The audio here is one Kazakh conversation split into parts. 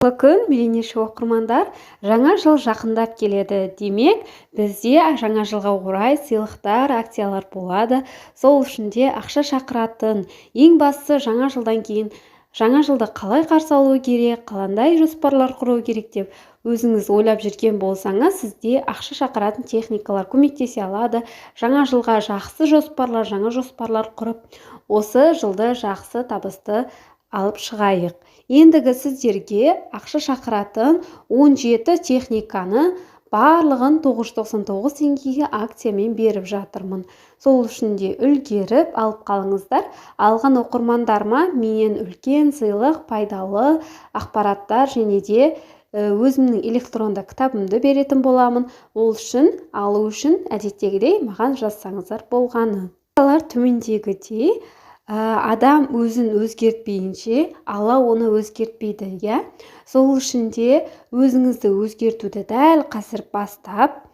Күн мейлінше оқырмандар, жаңа жыл жақындап келеді. Демек, бізде жаңа жылға орай сыйлықтар, акциялар болады. Сол үшін де ақша шақыратын, ең бастысы жаңа жылдан кейін жаңа жылды қалай қарсы алу керек, қандай жоспарлар құру керек деп өзіңіз ойлап жүрген болсаңыз, сізде ақша шақыратын техникалар көмектесе алады. Жаңа жылға жақсы жоспарлар, жаңа жоспарлар құрып, осы жылды жақсы табысты алып шығайық. Ендігі сіздерге ақша шақыратын 17 техниканы барлығын 999 теңгеге акциямен беріп жатырмын. Сол үшін де үлгеріп алып қалыңыздар. Алған оқырмандарыма менен үлкен сыйлық, пайдалы ақпараттар және де өзімнің электронды кітабымды беретін боламын. Ол үшін алу үшін әдеттегідей маған жазсаңыздар болғаны. Төмендегідей адам өзін өзгертпейінше, Алла оны өзгертпейді, иә? Сол үшін де өзіңізді өзгертуді дәл қазір бастап,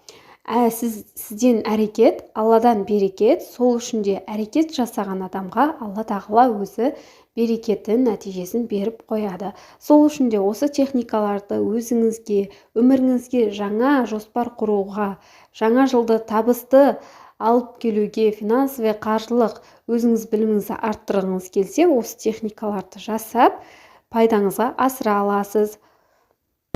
сізден әрекет, Алладан берекет, сол үшін де әрекет жасаған адамға Алла тағала өзі берекетін, нәтижесін беріп қояды. Сол үшін де осы техникаларды өзіңізге, өміріңізге жаңа жоспар құруға, жаңа жылды табысты алып келуге, финансовый, қаржылық өзіңіз біліміңізді арттырғыңыз келсе, осы техникаларды жасап, пайдаңызға асыра аласыз.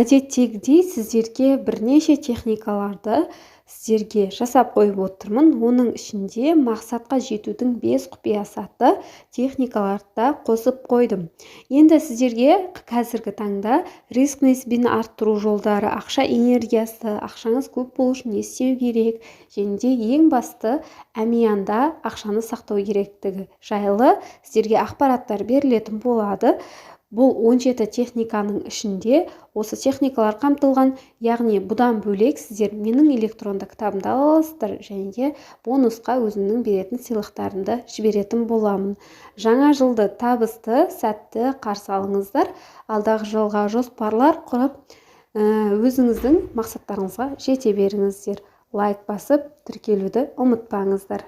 Әдеттегідей сіздерге бірнеше техникаларды сіздерге жасап қойып отырмын. Оның ішінде мақсатқа жетудің 5 құпиясы атты техникаларды да қосып қойдым. Енді сіздерге қазіргі таңда риск несібені арттыру жолдары, ақша энергиясы, ақшаңыз көп болу үшін не істеу керек, және де ең басты әмиянда ақшаны сақтау керектігі жайлы сіздерге ақпараттар берілетін болады. Бұл 17 техниканың ішінде осы техникалар қамтылған, яғни бұдан бөлек сіздер менің электронды кітабымды аласыздар және де бонусқа өзімнің беретін сыйлықтарымды жіберетін боламын. Жаңа жылды табысты, сәтті қарсы алыңыздар. Алдағы жылға жоспарлар құрып, өзіңіздің мақсаттарыңызға жете беріңіздер. Лайк басып, тіркелуді ұмытпаңыздар.